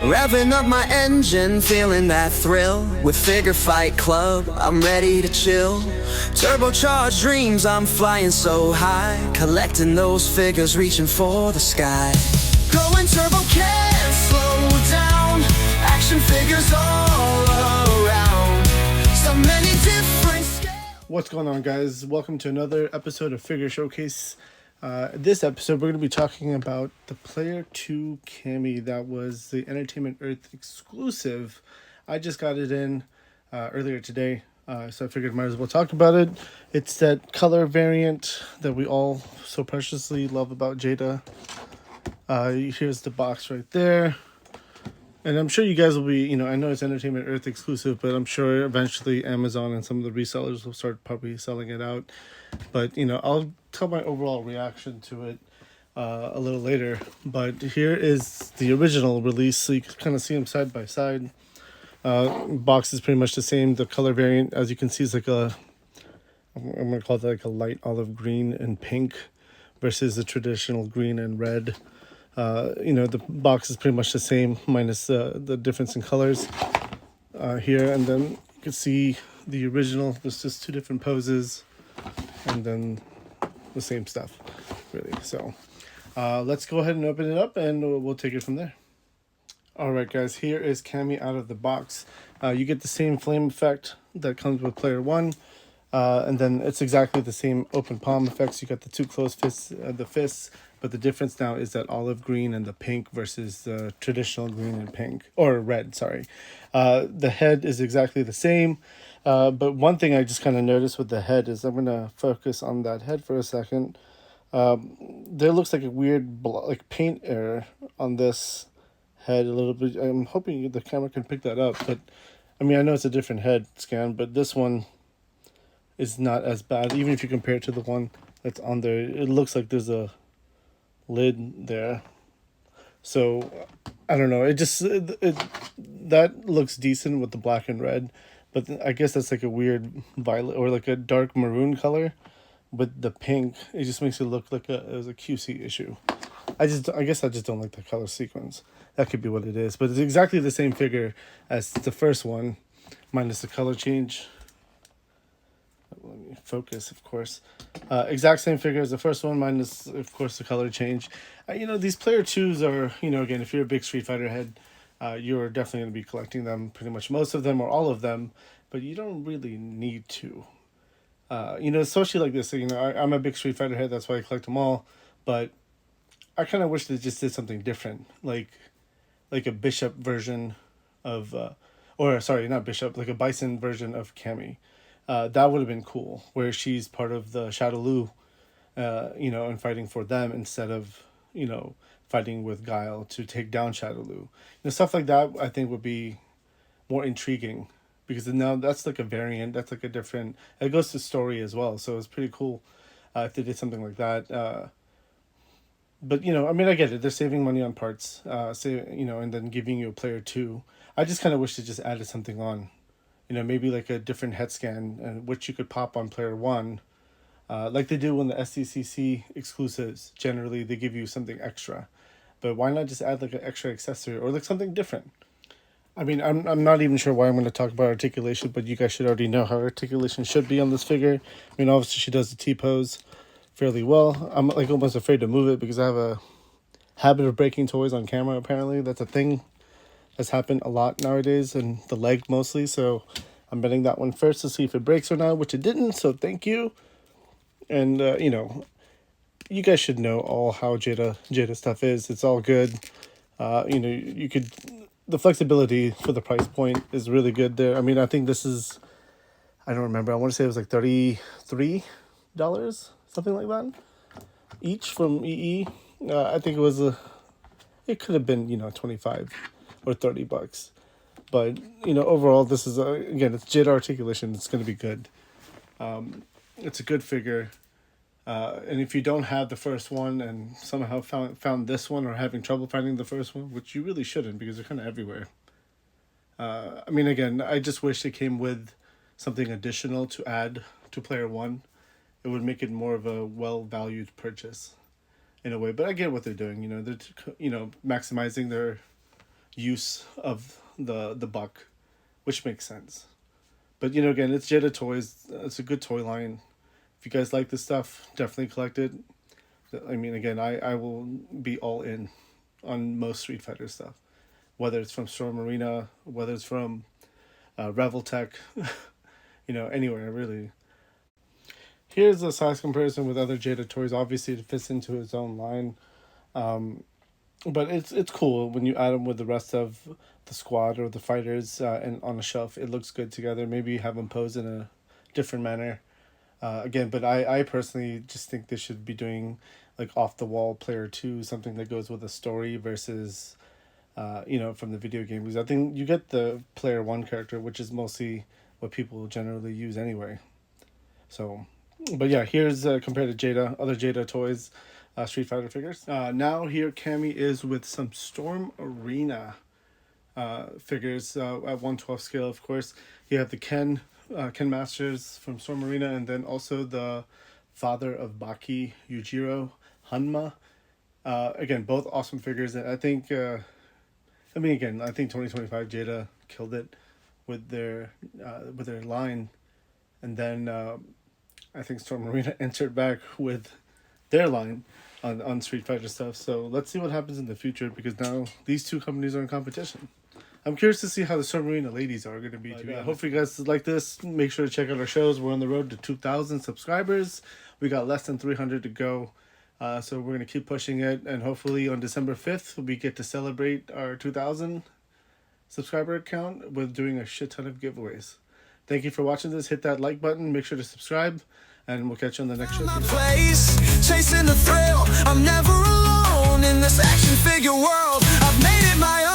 Revving up my engine, feeling that thrill. With Figure Fight Club, I'm ready to chill. Turbocharged dreams, I'm flying so high. Collecting those figures, reaching for the sky. Going turbo, can't slow down. Action figures all around. So many different scales. What's going on, guys? Welcome to another episode of Figure Showcase. This episode, we're going to be talking about the Player 2 Cammy. That was the Entertainment Earth exclusive. I just got it in earlier today, so I figured I might as well talk about it. It's that color variant that we all so preciously love about Jada. Here's the box right there. And I'm sure you guys will be, I know it's Entertainment Earth exclusive, but I'm sure eventually Amazon and some of the resellers will start probably selling it out. But, I'll tell my overall reaction to it a little later. But here is the original release, so you can kind of see them side by side. Box is pretty much the same. The color variant, as you can see, is like I'm going to call it like a light olive green and pink versus the traditional green and red. The box is pretty much the same, minus the difference in colors here. And then you can see the original. There's just two different poses, and then the same stuff, really. So let's go ahead and open it up, and we'll take it from there. All right, guys, here is Cammy out of the box. You get the same flame effect that comes with Player 1. And then it's exactly the same open palm effects. You got the two closed fists, the fists, but the difference now is that olive green and the pink versus the traditional green and pink, or red, sorry. The head is exactly the same, but one thing I just kind of noticed with the head is, I'm going to focus on that head for a second. There looks like a weird paint error on this head a little bit. I'm hoping the camera can pick that up, but I know it's a different head scan, but this one is not as bad. Even if you compare it to the one that's on there, it looks like there's a lid there. So I don't know, that looks decent with the black and red, but I guess that's like a weird violet or like a dark maroon color with the pink. It just makes it look like it was a QC issue. I guess I just don't like the color sequence. That could be what it is, but it's exactly the same figure as the first one, minus the color change. Let me focus, of course. Exact same figure as the first one, minus, of course, the color change. These Player 2s are, again, if you're a big Street Fighter head, you're definitely going to be collecting them, pretty much most of them or all of them, but you don't really need to. Especially like this, I'm a big Street Fighter head, that's why I collect them all, but I kind of wish they just did something different, like a Bishop version of, not Bishop, like a Bison version of Cammy. That would have been cool, where she's part of the Shadowloo, and fighting for them instead of, fighting with Guile to take down Shadowloo. Stuff like that I think would be more intriguing, because now that's like a variant, that's like a different, it goes to story as well, so it's pretty cool if they did something like that. But, I get it, they're saving money on parts, and then giving you a Player 2. I just kind of wish they just added something on. Maybe like a different head scan, which you could pop on Player 1. Like they do in the SDCC exclusives. Generally, they give you something extra. But why not just add like an extra accessory or like something different? I'm not even sure why I'm going to talk about articulation, but you guys should already know how articulation should be on this figure. Obviously she does the T-pose fairly well. I'm like almost afraid to move it because I have a habit of breaking toys on camera, apparently. That's a thing that's happened a lot nowadays, and the leg mostly, so I'm betting that one first to see if it breaks or not, which it didn't, so thank you. And you guys should know all how Jada stuff is. It's all good. You could, the flexibility for the price point is really good there. I think this is, I don't remember, I want to say it was like $33, something like that, each from EE. I think it could have been, 25 or $30, but overall this is again, it's Jada Articulation. It's going to be good. It's a good figure, and if you don't have the first one and somehow found this one, or having trouble finding the first one, which you really shouldn't because they're kind of everywhere, again, I just wish it came with something additional to add to Player 1. It would make it more of a well-valued purchase in a way, but I get what they're doing. They're maximizing their use of the buck, which makes sense. But you know, again, it's Jada Toys. It's a good toy line. If you guys like this stuff, definitely collect it. I mean, again, I will be all in on most Street Fighter stuff, whether it's from Storm Arena, whether it's from Reveltech, you know, anywhere really. Here's a size comparison with other Jada Toys. Obviously, it fits into its own line, but it's cool when you add them with the rest of the squad or the fighters and on a shelf. It looks good together. Maybe have them pose in a different manner. Again, but I personally just think they should be doing like off the wall player 2, something that goes with a story versus you know, from the video game, because I think you get the player 1 character, which is mostly what people generally use anyway. So, but yeah, here's compared to other Jada Toys Street Fighter figures. Now here Cammy is with some Storm Arena figures at 1/12 scale, of course. You have the Ken Masters from Storm Arena, and then also the father of Baki, Yujiro Hanma. Again, both awesome figures. And I think, I mean, again, I think 2025 Jada killed it with their line, and then I think Storm Arena entered back with their line on Street Fighter stuff. So let's see what happens in the future, because now these two companies are in competition. I'm curious to see how the Storm Arena ladies are going to be. Hopefully you guys like this. Make sure to check out our shows. We're on the road to 2,000 subscribers. We got less than 300 to go. So we're going to keep pushing it. And hopefully on December 5th, we get to celebrate our 2,000 subscriber count with doing a shit ton of giveaways. Thank you for watching this. Hit that like button. Make sure to subscribe. And we'll catch you on the next show. My place, chasing the thrill. I'm never alone in this action figure world. I've made it my own.